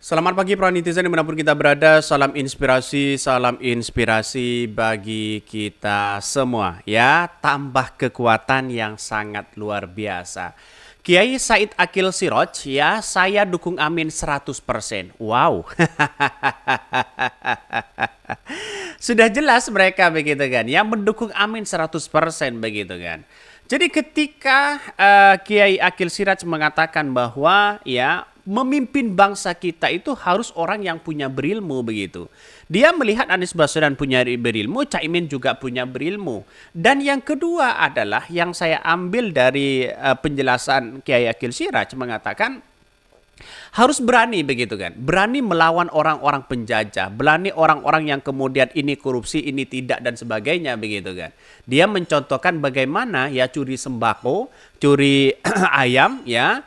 Selamat pagi para netizen dimanapun kita berada. Salam inspirasi bagi kita semua. Ya, tambah kekuatan yang sangat luar biasa. Kiai Said Akil Siroj, ya, saya dukung amin 100%. Wow. Sudah jelas mereka begitu kan, yang mendukung amin 100% begitu kan. Jadi ketika Kiai Akil Siraj mengatakan bahwa ya memimpin bangsa kita itu harus orang yang punya berilmu begitu. Dia melihat Anies Baswedan punya berilmu, Caimin juga punya berilmu. Dan yang kedua adalah yang saya ambil dari penjelasan Kiai Akil Siraj mengatakan harus berani begitu kan, berani melawan orang-orang penjajah, berani orang-orang yang kemudian ini korupsi, ini tidak dan sebagainya begitu kan. Dia mencontohkan bagaimana ya curi sembako, curi ayam ya,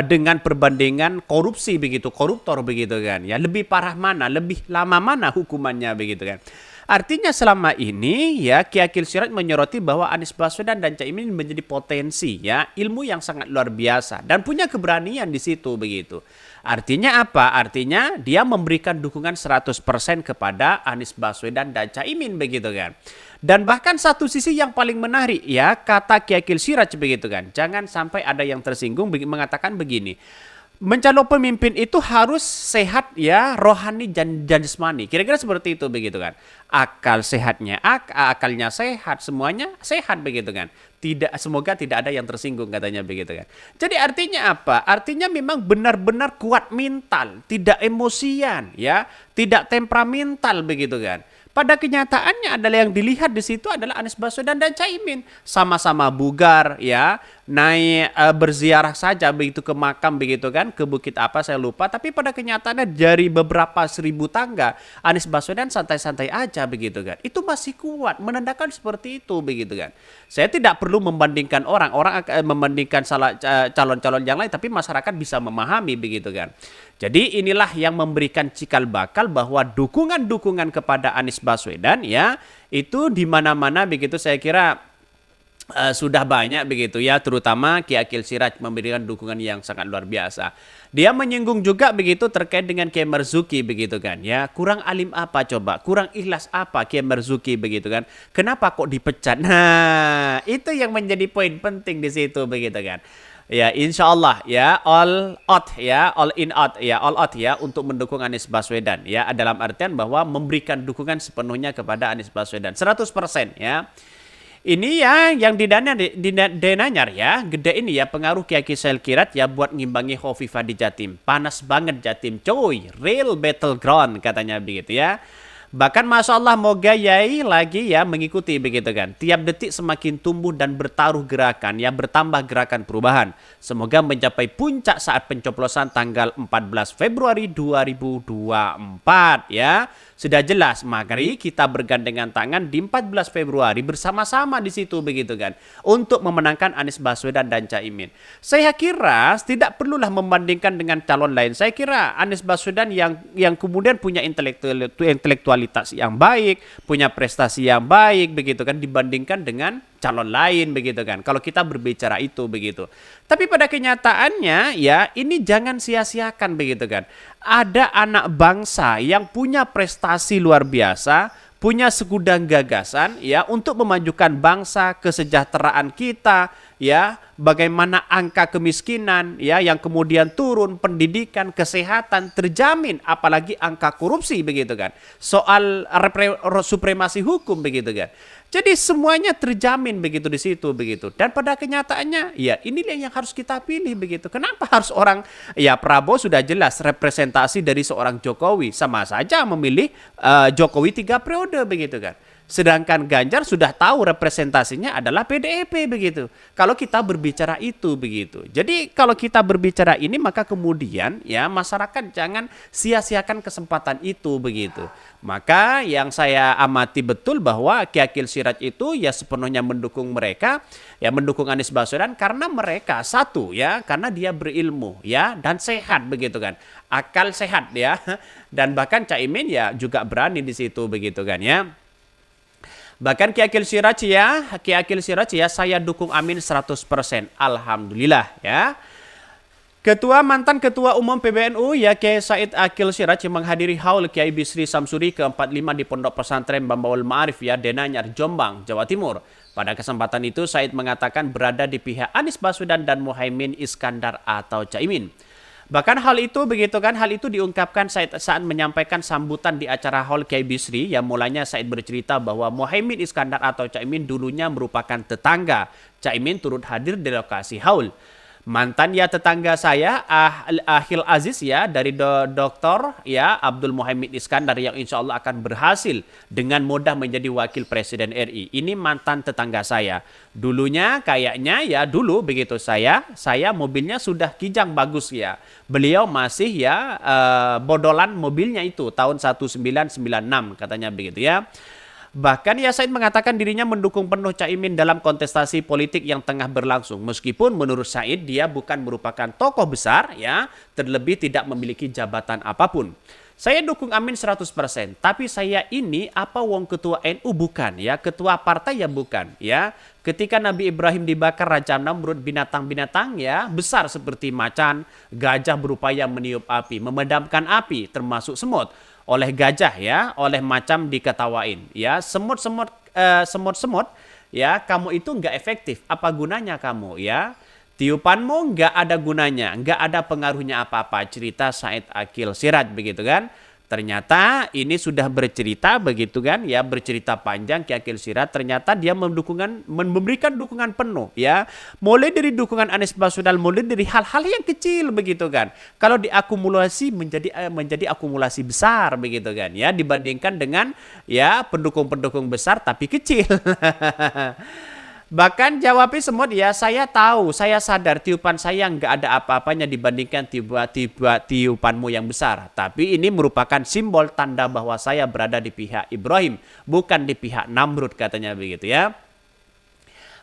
dengan perbandingan korupsi begitu, koruptor begitu kan. Ya lebih parah mana, lebih lama mana hukumannya begitu kan. Artinya selama ini ya Ki Akil Siraj menyoroti bahwa Anies Baswedan dan Caimin menjadi potensi ya ilmu yang sangat luar biasa dan punya keberanian di situ begitu. Artinya apa? Artinya dia memberikan dukungan 100% kepada Anies Baswedan dan Caimin begitu kan. Dan bahkan satu sisi yang paling menarik ya kata Ki Akil Siraj begitu kan. Jangan sampai ada yang tersinggung mengatakan begini. Mencalon pemimpin itu harus sehat ya rohani dan jasmani. Kira-kira seperti itu begitu kan. Akal sehatnya akalnya sehat, semuanya sehat begitu kan. Tidak, semoga tidak ada yang tersinggung katanya begitu kan. Jadi artinya apa? Artinya memang benar-benar kuat mental, tidak emosian ya, tidak temperamental begitu kan. Pada kenyataannya adalah yang dilihat di situ adalah Anies Baswedan dan Caimin sama-sama bugar ya, naik berziarah saja begitu ke makam begitu kan, ke bukit apa saya lupa, tapi pada kenyataannya dari beberapa seribu tangga Anies Baswedan santai-santai aja begitu kan. Itu masih kuat, menandakan seperti itu begitu kan. Saya tidak perlu membandingkan orang akan membandingkan salah calon-calon yang lain, tapi masyarakat bisa memahami begitu kan. Jadi inilah yang memberikan cikal bakal bahwa dukungan-dukungan kepada Anies Baswedan ya itu di mana-mana begitu saya kira sudah banyak begitu ya, terutama Ki Akil Siraj memberikan dukungan yang sangat luar biasa. Dia menyinggung juga begitu terkait dengan Kiai Marzuki begitu kan ya, kurang alim apa coba, kurang ikhlas apa Kiai Marzuki begitu kan, kenapa kok dipecat? Nah itu yang menjadi poin penting di situ begitu kan. Ya, insya Allah ya all out ya, all in out ya, all out ya untuk mendukung Anies Baswedan ya, dalam artian bahwa memberikan dukungan sepenuhnya kepada Anies Baswedan 100% ya. Ini ya yang Denanyar ya, gede ini ya pengaruh Kiai Kisel Kirat ya buat ngimbangi Khofifah di Jatim. Panas banget Jatim, coy, real battleground katanya begitu ya. Bahkan Masya Allah moga Yai lagi ya mengikuti begitu kan. Tiap detik semakin tumbuh dan bertaruh gerakan ya, bertambah gerakan perubahan. Semoga mencapai puncak saat pencoblosan tanggal 14 Februari 2024 ya. Sudah jelas, mari kita bergandengan tangan di 14 Februari bersama-sama di situ begitu kan. Untuk memenangkan Anies Baswedan dan Caimin. Saya kira tidak perlulah membandingkan dengan calon lain. Saya kira Anies Baswedan yang kemudian punya intelektualitas yang baik, punya prestasi yang baik begitu kan dibandingkan dengan calon lain begitu kan. Kalau kita berbicara itu begitu. Tapi pada kenyataannya ya ini jangan sia-siakan begitu kan. Ada anak bangsa yang punya prestasi luar biasa, punya segudang gagasan ya untuk memajukan bangsa, kesejahteraan kita ya, bagaimana angka kemiskinan ya yang kemudian turun, pendidikan, kesehatan terjamin, apalagi angka korupsi begitu kan. Soal supremasi hukum begitu kan. Jadi semuanya terjamin begitu di situ begitu. Dan pada kenyataannya ya inilah yang harus kita pilih begitu. Kenapa harus orang ya Prabowo sudah jelas representasi dari seorang Jokowi, sama saja memilih Jokowi 3 periode begitu kan. Sedangkan Ganjar sudah tahu representasinya adalah PDIP begitu. Kalau kita berbicara itu begitu. Jadi kalau kita berbicara ini maka kemudian ya masyarakat jangan sia-siakan kesempatan itu begitu. Maka yang saya amati betul bahwa Ki Akil Siraj itu ya sepenuhnya mendukung mereka, ya mendukung Anies Baswedan karena mereka satu ya, karena dia berilmu ya dan sehat begitu kan. Akal sehat ya. Dan bahkan Caimin ya juga berani di situ begitu kan ya. Bahkan Ki Akil Siraj ya saya dukung amin 100%. Alhamdulillah ya. Mantan Ketua Umum PBNU ya Kiai Said Akil Siraj yang menghadiri haul Kiai Bisri Samsuri ke-45 di Pondok Pesantren Bambaul Ma'arif ya Denanyar, Jombang, Jawa Timur. Pada kesempatan itu Said mengatakan berada di pihak Anies Baswedan dan Muhaimin Iskandar atau Caimin. Bahkan hal itu diungkapkan Said saat menyampaikan sambutan di acara haul Kiai Bisri yang mulanya Said bercerita bahwa Muhaimin Iskandar atau Caimin dulunya merupakan tetangga. Caimin turut hadir di lokasi haul. Mantan ya tetangga saya Ahil Aziz ya dari Doktor ya Abdul Muhaimin Iskandar yang insya Allah akan berhasil dengan mudah menjadi wakil presiden RI. Ini mantan tetangga saya. Dulunya kayaknya ya dulu begitu saya mobilnya sudah kijang bagus ya. Beliau masih ya bodolan mobilnya itu tahun 1996 katanya begitu ya. Bahkan ya Said mengatakan dirinya mendukung penuh Caimin dalam kontestasi politik yang tengah berlangsung. Meskipun menurut Said dia bukan merupakan tokoh besar ya, terlebih tidak memiliki jabatan apapun. Saya dukung Amin 100%, tapi saya ini apa wong ketua NU bukan ya, ketua partai ya bukan ya. Ketika Nabi Ibrahim dibakar Raja Namrud, binatang-binatang ya besar seperti macan, gajah berupaya meniup api, memadamkan api termasuk semut. Oleh gajah ya, oleh macam diketawain ya, semut-semut ya, kamu itu nggak efektif, apa gunanya kamu ya, tiupanmu nggak ada gunanya, nggak ada pengaruhnya apa-apa, cerita Said Akil Siraj begitu kan. Ternyata ini sudah bercerita begitu kan ya, bercerita panjang Ki Akil Siraj, ternyata dia memberikan dukungan penuh ya, mulai dari dukungan Anies Baswedan, mulai dari hal-hal yang kecil begitu kan, kalau diakumulasi menjadi akumulasi besar begitu kan ya, dibandingkan dengan ya pendukung-pendukung besar tapi kecil. Bahkan jawabnya semut ya, saya tahu, saya sadar tiupan saya nggak ada apa-apanya dibandingkan tiupanmu yang besar. Tapi ini merupakan simbol tanda bahwa saya berada di pihak Ibrahim, bukan di pihak Namrud katanya begitu ya.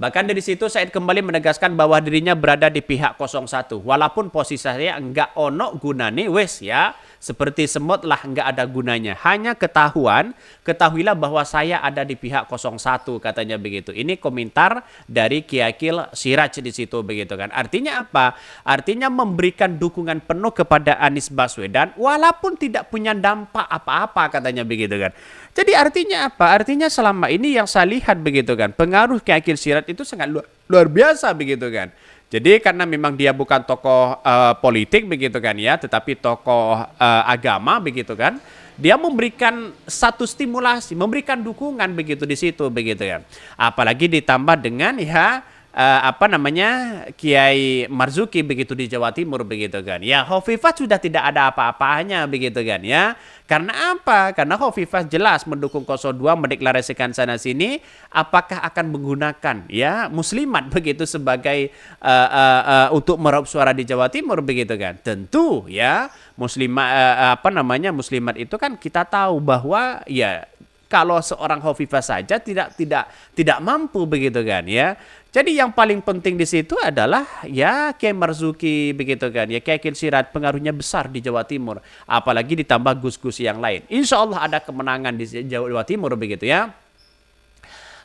Bahkan dari situ Said kembali menegaskan bahwa dirinya berada di pihak 01. Walaupun posisi saya enggak ono gunane wes ya. Seperti semut lah enggak ada gunanya. Hanya ketahuilah bahwa saya ada di pihak 01 katanya begitu. Ini komentar dari Ki Akil Siraj di situ begitu kan. Artinya apa? Artinya memberikan dukungan penuh kepada Anies Baswedan walaupun tidak punya dampak apa-apa katanya begitu kan. Jadi artinya apa? Artinya selama ini yang saya lihat begitu kan, pengaruh Ki Akil Siraj itu sangat luar biasa begitu kan. Jadi karena memang dia bukan tokoh politik begitu kan ya, tetapi tokoh agama begitu kan. Dia memberikan satu stimulasi, memberikan dukungan begitu di situ begitu ya. Apalagi ditambah dengan ya Kiai Marzuki begitu di Jawa Timur begitu kan. Ya Hovifah sudah tidak ada apa-apanya begitu kan ya. Karena apa? Karena Hovifah jelas mendukung 02, mendeklarasikan sana sini, apakah akan menggunakan ya muslimat begitu sebagai untuk meraup suara di Jawa Timur begitu kan. Tentu ya muslimat itu kan kita tahu bahwa ya kalau seorang Hovifah saja tidak mampu begitu kan ya. Jadi yang paling penting di situ adalah ya Kiai Marzuki begitu kan ya, Kiai Akil Siraj pengaruhnya besar di Jawa Timur, apalagi ditambah gus-gus yang lain. Insya Allah ada kemenangan di Jawa Timur begitu ya.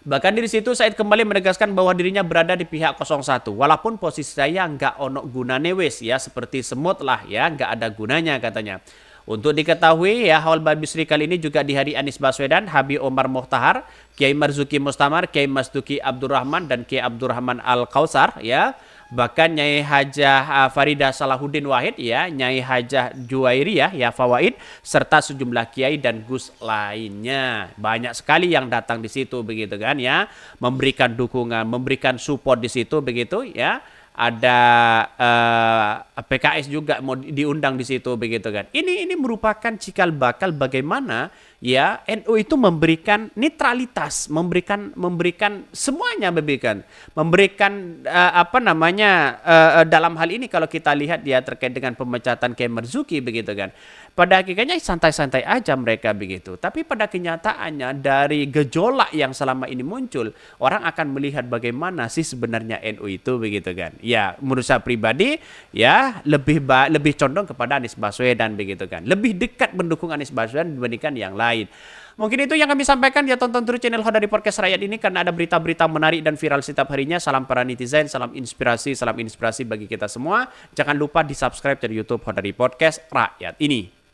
Bahkan di situ Said kembali menegaskan bahwa dirinya berada di pihak 01. Walaupun posisi saya nggak ono gunane wes ya, seperti semut lah ya, nggak ada gunanya katanya. Untuk diketahui ya, haul Bisri kali ini juga dihadiri Anies Baswedan, Habib Omar Mokhtar, Kiai Marzuki Mustamar, Kiai Masduki Abdurrahman dan Kiai Abdurrahman Al-Kausar ya. Bahkan Nyai Hajah Farida Salahuddin Wahid ya, Nyai Hajah Juwairiyah ya Fawaid, serta sejumlah kiai dan gus lainnya. Banyak sekali yang datang di situ begitu kan ya, memberikan dukungan, memberikan support di situ begitu ya. Ada PKS juga mau diundang di situ begitu kan. Ini merupakan cikal bakal bagaimana ya NU itu memberikan netralitas, memberikan semuanya memberikan dalam hal ini kalau kita lihat ya terkait dengan pemecatan Kiai Marzuki begitu kan. Pada hakikatnya santai-santai aja mereka begitu. Tapi pada kenyataannya dari gejolak yang selama ini muncul, orang akan melihat bagaimana sih sebenarnya NU itu begitu kan. Ya, menurut saya pribadi ya lebih condong kepada Anies Baswedan begitu kan. Lebih dekat mendukung Anies Baswedan dibandingkan yang lain. Mungkin itu yang kami sampaikan. Ya, tonton terus channel Hodari Podcast Rakyat ini karena ada berita-berita menarik dan viral setiap harinya. Salam para netizen, salam inspirasi bagi kita semua. Jangan lupa di subscribe dari YouTube Hodari Podcast Rakyat ini.